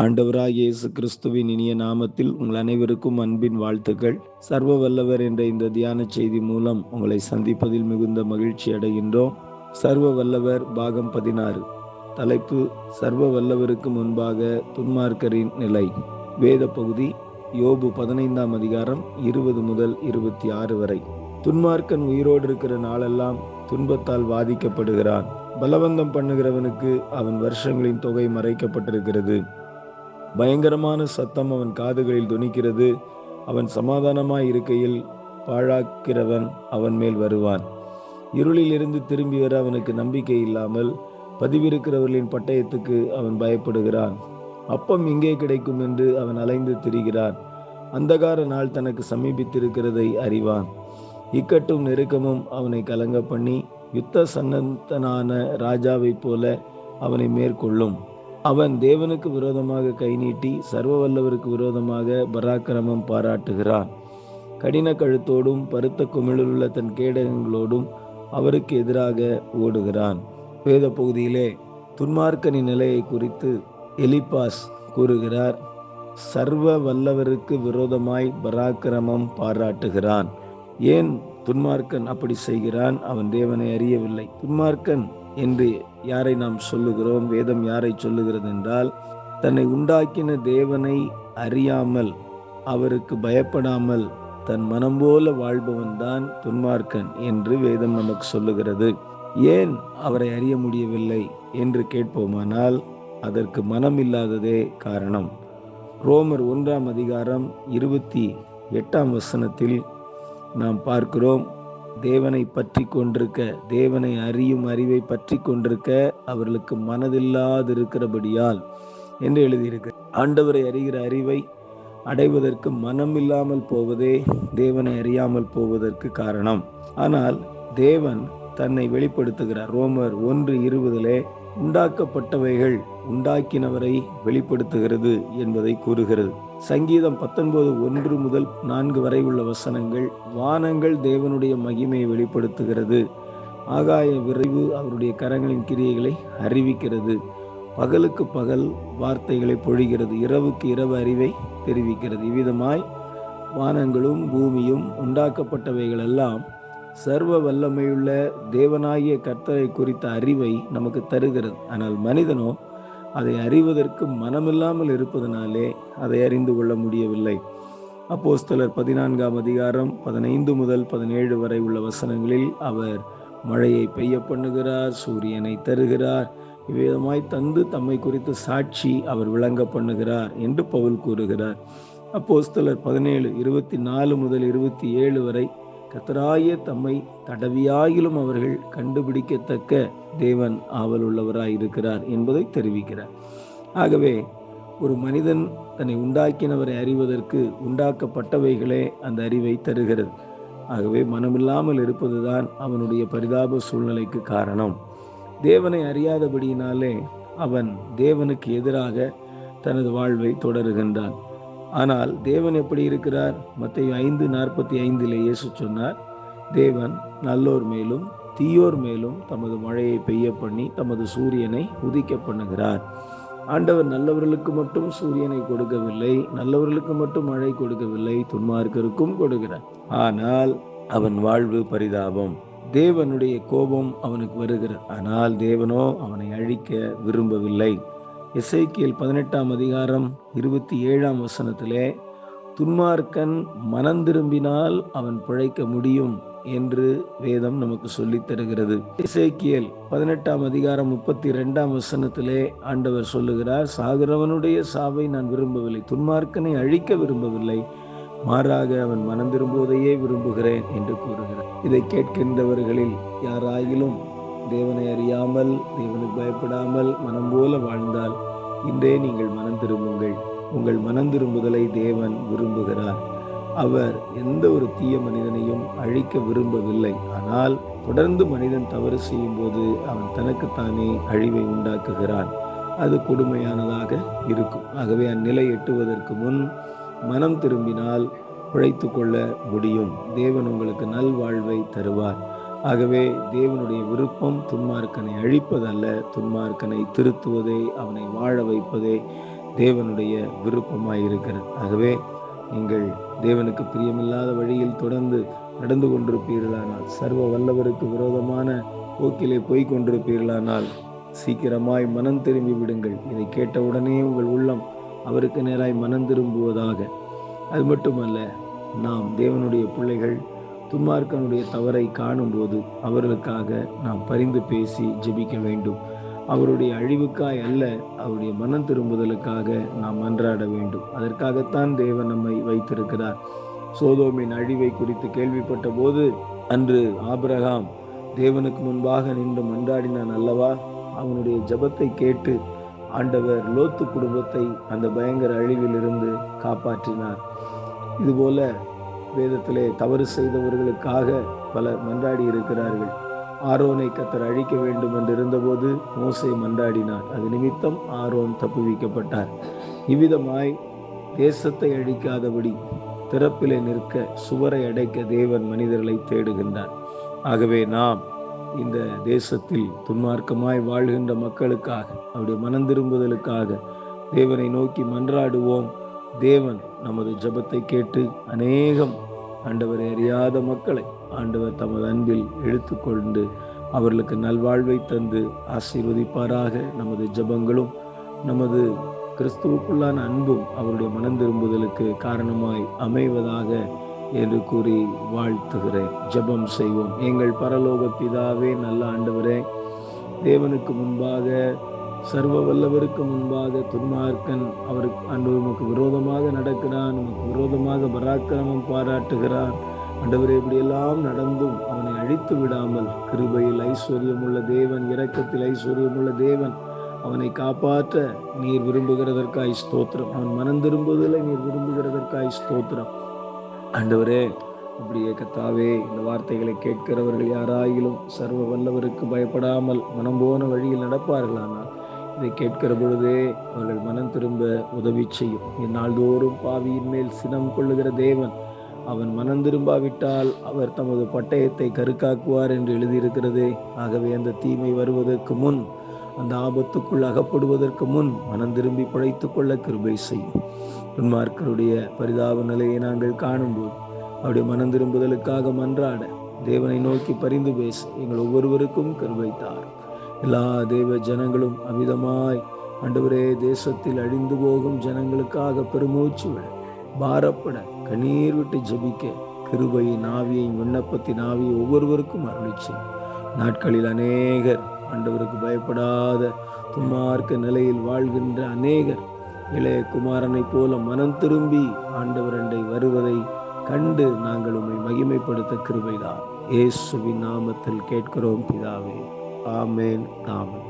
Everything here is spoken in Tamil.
ஆண்டவராகிய இயேசு கிறிஸ்துவின் இனிய நாமத்தில் உங்கள் அனைவருக்கும் அன்பின் வாழ்த்துக்கள். சர்வ வல்லவர் என்ற இந்த தியான செய்தி மூலம் உங்களை சந்திப்பதில் மிகுந்த மகிழ்ச்சி அடைகின்றோம். சர்வ வல்லவர் பாகம் 16. தலைப்பு: சர்வ வல்லவருக்கு முன்பாக துன்மார்க்கரின் நிலை. வேத பகுதி யோபு 15ஆம் அதிகாரம் 20 முதல் 26 வரை. துன்மார்க்கன் உயிரோடு இருக்கிற நாளெல்லாம் துன்பத்தால் வாதிக்கப்படுகிறான். பலவந்தம் பண்ணுகிறவனுக்கு அவன் வருஷங்களின் தொகை மறைக்கப்பட்டிருக்கிறது. பயங்கரமான சத்தம் அவன் காதுகளில் தொனிக்கிறது. அவன் சமாதானமாய் இருக்கையில் பாழாக்கிறவன் அவன் மேல் வருவான். இருளில் இருந்து திரும்பி வர அவனுக்கு நம்பிக்கை இல்லாமல் பதிவிருக்கிறவர்களின் பட்டயத்துக்கு அவன் பயப்படுகிறான். அப்பம் எங்கே கிடைக்கும் என்று அவன் அலைந்து திரிகிறான். அந்தகார நாள் தனக்கு சமீபித்திருக்கிறதை அறிவான். இக்கட்டும் நெருக்கமும் அவனை கலங்க பண்ணி யுத்த சன்னத்தனான ராஜாவைப் போல அவனை மேற்கொள்ளும். அவன் தேவனுக்கு விரோதமாக கை நீட்டி சர்வ வல்லவருக்கு விரோதமாக பராக்கிரமம் பாராட்டுகிறான். கடின கழுத்தோடும் பருத்த குமிழிலுள்ள தன் கேடகங்களோடும் அவருக்கு எதிராக ஓடுகிறான். வேத பகுதியிலே துன்மார்க்கனின் நிலையை குறித்து எலிப்பாஸ் கூறுகிறார். சர்வ வல்லவருக்கு விரோதமாய் பராக்கிரமம் பாராட்டுகிறான். ஏன் துன்மார்க்கன் அப்படி செய்கிறான்? அவன் தேவனை அறியவில்லை. துன்மார்க்கன் என்று யாரை நாம் சொல்லுகிறோம்? வேதம் யாரை சொல்லுகிறது என்றால், தன்னை உண்டாக்கின தேவனை அறியாமல் அவருக்கு பயப்படாமல் தன் மனம் போல வாழ்பவன் தான் துன்மார்க்கன் என்று வேதம் நமக்கு சொல்லுகிறது. ஏன் அவரை அறிய முடியவில்லை என்று கேட்போமானால், அதற்கு மனம் இல்லாததே காரணம். ரோமர் 1ஆம் அதிகாரம் 28ஆம் வசனத்தில் நாம் பார்க்கிறோம், தேவனை பற்றி கொண்டிருக்க, தேவனை அறியும் அறிவை பற்றி கொண்டிருக்க அவர்களுக்கு மனதில்லாதிருக்கிறபடியால் என்று எழுதியிருக்கு. ஆண்டவரை அறிகிற அறிவை அடைவதற்கு மனம் இல்லாமல் போவதே தேவனை அறியாமல் போவதற்கு காரணம். ஆனால் தேவன் தன்னை வெளிப்படுத்துகிறார். ரோமர் 1:20 உண்டாக்கப்பட்டவைகள் உண்டாக்கினவரை வெளிப்படுத்துகிறது என்பதை கூறுகிறது. சங்கீதம் 19:1 முதல் 4 வரை உள்ள வசனங்கள், வானங்கள் தேவனுடைய மகிமையை வெளிப்படுத்துகிறது. ஆகாய விரைவு அவருடைய கரங்களின் கிரியைகளை அறிவிக்கிறது. பகலுக்கு பகல் வார்த்தைகளை பொழிகிறது. இரவுக்கு இரவு அறிவை தெரிவிக்கிறது. இவ்விதமாய் வானங்களும் பூமியும் உண்டாக்கப்பட்டவைகள் எல்லாம் சர்வ வல்லமையுள்ள தேவனாகிய கர்த்தரை குறித்த அறிவை நமக்கு தருகிறது. ஆனால் மனிதனோ அதை அறிவதற்கு மனமில்லாமல் இருப்பதனாலே அதை அறிந்து கொள்ள முடியவில்லை. அப்போஸ்தலர் 14ஆம் அதிகாரம் 15 முதல் 17 வரை உள்ள வசனங்களில் அவர் மழையை பெய்ய பண்ணுகிறார், சூரியனை தருகிறார், இவ்விதமாய் தந்து தம்மை குறித்து சாட்சி அவர் விளங்க பண்ணுகிறார் என்று பவுல் கூறுகிறார். அப்போஸ்தலர் 17:24 முதல் 27 வரை கர்த்தராகிய தம்மை தடவியாயிலும் அவர்கள் கண்டுபிடிக்கத்தக்க தேவன் ஆவல் உள்ளவராய் இருக்கிறார் என்பதை தெரிவிக்கிறார். ஆகவே ஒரு மனிதன் தன்னை உண்டாக்கினவரை அறிவதற்கு உண்டாக்கப்பட்டவைகளே அந்த அறிவை தருகிறது. ஆகவே மனமில்லாமல் இருப்பதுதான் அவனுடைய பரிதாப சூழ்நிலைக்கு காரணம். தேவனை அறியாதபடியினாலே அவன் தேவனுக்கு எதிராக தனது வாழ்வை தொடருகின்றான். ஆனால் தேவன் எப்படி இருக்கிறார்? மத்தேயு 5:45 இயேசு சொன்னார், தேவன் நல்லோர் மேலும் தீயோர் மேலும் தமது மழையை பெய்ய பண்ணி தமது சூரியனை உதிக்க பண்ணுகிறார். ஆண்டவர் நல்லவர்களுக்கு மட்டும் சூரியனை கொடுக்கவில்லை, நல்லவர்களுக்கு மட்டும் மழை கொடுக்கவில்லை, துன்மார்க்கருக்கும் கொடுக்கிறார். ஆனால் அவன் வாழ்வு பரிதாபம். தேவனுடைய கோபம் அவனுக்கு வருகிறது. ஆனால் தேவனோ அவனை அழிக்க விரும்பவில்லை. எசேக்கியேல் 18ஆம் அதிகாரம் 27ஆம் வசனத்திலே, துன்மார்க்கன் மனம் திரும்பினால் அவன் பிழைக்க முடியும் என்று வேதம் நமக்கு சொல்லித் தருகிறது. எசேக்கியேல் 18ஆம் அதிகாரம் 32ஆம் வசனத்திலே ஆண்டவர் சொல்லுகிறார், சாகிறவனுடைய சாவை நான் விரும்பவில்லை, துன்மார்க்கனை அழிக்க விரும்பவில்லை, மாறாக அவன் மனம் திரும்புவதையே விரும்புகிறேன் என்று கூறுகிறார். இதை கேட்கின்றவர்களில் யாராயிலும் தேவனை அறியாமல் தேவனுக்கு பயப்படாமல் மனம் போல வாழ்ந்தால் இன்றே நீங்கள் மனம் திரும்புங்கள். உங்கள் மனம் திரும்புதலை தேவன் விரும்புகிறார். அவர் எந்த ஒரு தீய மனிதனையும் அழிக்க விரும்பவில்லை. ஆனால் தொடர்ந்து மனிதன் தவறு செய்யும் போது அவன் தனக்குத்தானே அழிவை உண்டாக்குகிறான். அது கொடுமையானதாக இருக்கும். ஆகவே அந்நிலை எட்டுவதற்கு முன் மனம் திரும்பினால் பிழைத்து கொள்ள முடியும். தேவன் உங்களுக்கு நல்வாழ்வை தருவார். ஆகவே தேவனுடைய விருப்பம் துன்மார்க்கனை அழிப்பதல்ல, துன்மார்க்கனை திருத்துவதே, அவனை வாழ வைப்பதே தேவனுடைய விருப்பமாய் இருக்கிறது. ஆகவே நீங்கள் தேவனுக்கு பிரியமில்லாத வழியில் தொடர்ந்து நடந்து கொண்டிருப்பீர்களானால், சர்வ வல்லவருக்கு விரோதமான போக்கிலே போய் கொண்டிருப்பீர்களானால் சீக்கிரமாய் மனம் திரும்பி விடுங்கள். இதை கேட்டவுடனே உங்கள் உள்ளம் அவருக்கு நேராய் மனம் திரும்புவதாக. அது மட்டுமல்ல, நாம் தேவனுடைய பிள்ளைகள் துன்மார்க்கனுடைய தவறை காணும்போது அவர்களுக்காக நாம் பரிந்து பேசி ஜெபிக்க வேண்டும். அவருடைய அழிவுக்காய் அல்ல, அவருடைய மனம் திரும்புதலுக்காக நாம் மன்றாட வேண்டும். அதற்காகத்தான் தேவன் நம்மை வைத்திருக்கிறார். சோதோமின் அழிவை குறித்து கேள்விப்பட்ட போது அன்று ஆபிரகாம் தேவனுக்கு முன்பாக நின்று மன்றாடினான் அல்லவா? அவனுடைய ஜெபத்தை கேட்டு ஆண்டவர் லோத்து குடும்பத்தை அந்த பயங்கர அழிவில் இருந்து காப்பாற்றினார். இதுபோல வேதத்திலே தவறு செய்தவர்களுக்காக பலர் மன்றாடி இருக்கிறார்கள். ஆரோனை கர்த்தர் அழிக்க வேண்டும் என்று இருந்தபோது மோசே மன்றாடினார். அது நிமித்தம் ஆரோன் தப்புவிக்கப்பட்டார். இவ்விதமாய் தேசத்தை அழிக்காதபடி திறப்பிலே நிற்க, சுவரை அடைக்க தேவன் மனிதர்களை தேடுகின்றார். ஆகவே நாம் இந்த தேசத்தில் துன்மார்க்கமாய் வாழ்கின்ற மக்களுக்காக, அவருடைய மனம் திரும்புதலுக்காக தேவனை நோக்கி மன்றாடுவோம். தேவன் நமது ஜெபத்தை கேட்டு அநேகம் ஆண்டவரை அறியாத மக்களை ஆண்டவர் தமது அன்பில் எடுத்துக்கொண்டு அவர்களுக்கு நல்வாழ்வை தந்து ஆசீர்வதிப்பாராக. நமது ஜெபங்களும் நமது கிறிஸ்துவுக்குள்ளான அன்பும் அவருடைய மனம் திரும்புதலுக்கு காரணமாய் அமைவதாக என்று கூறி வாழ்த்துகிறேன். ஜெபம் செய்வோம். எங்கள் பரலோக பிதாவே, நல்ல ஆண்டவரே, தேவனுக்கு முன்பாக, சர்வ வல்லவருக்கு முன்பாக துன்மார்க்கன் அவருக்கு ஆண்டவர் உமக்கு விரோதமாக நடக்கிறான், உமக்கு விரோதமாக பராக்கிரமம் பாராட்டுகிறான். ஆண்டவரே, இப்படியெல்லாம் நடந்தும் அவனை அழித்து விடாமல் கிருபையில் ஐஸ்வர்யமுள்ள தேவன், இரக்கத்தில் ஐஸ்வர்யமுள்ள தேவன் அவனை காப்பாற்ற நீர் விரும்புகிறதற்காய் ஸ்தோத்திரம். அவன் மனம் திரும்புதலை நீர் விரும்புகிறதற்காய் ஸ்தோத்திரம். ஆண்டவரே, அப்படியே கர்த்தாவே, இந்த வார்த்தைகளை கேட்கிறவர்கள் யாராயிலும் சர்வ வல்லவருக்கு பயப்படாமல் மனம் போன வழியில் நடப்பார்களானால் இதை கேட்கிற பொழுதே அவர்கள் மனம் திரும்ப உதவி செய்யும். நாள்தோறும் பாவியின் மேல் சினம் கொள்ளுகிற தேவன், அவன் மனம் திரும்பாவிட்டால் அவர் தமது பட்டயத்தை கருக்காக்குவார் என்று எழுதியிருக்கிறதே. ஆகவே அந்த தீமை வருவதற்கு முன், அந்த ஆபத்துக்குள் அகப்படுவதற்கு முன் மனம் திரும்பி பிழைத்துக் கொள்ள கிருபை செய்யும். துன்மார்க்கருடைய பரிதாப நிலையை நாங்கள் காணும்போது அவருடைய மனம் திரும்புதலுக்காக மன்றாட, தேவனை நோக்கி பரிந்து பேச எங்கள் ஒவ்வொருவருக்கும் கிருபை தாரும். எல்லா தேவ ஜனங்களும் அமிதமாய் ஆண்டவரே, தேசத்தில் அழிந்து போகும் ஜனங்களுக்காக பெருமூச்சு விட, பாரப்பட, கண்ணீர் விட்டு ஜெபிக்க கிருபையின் ஆவியையும் விண்ணப்பத்தின் ஆவியை ஒவ்வொருவருக்கும் அருளிச்சு. நாட்களில் அநேகர் ஆண்டவருக்கு பயப்படாத துன்மார்க்க நிலையில் வாழ்கின்ற அநேகர் இளைய குமாரனை போல மனம் திரும்பி ஆண்டவரண்டை வருவதை கண்டு நாங்கள் உம்மை மகிமைப்படுத்த கிருபைதான். இயேசுவின் நாமத்தில் கேட்கிறோம் பிதாவே. ஆமென். ஆமென்.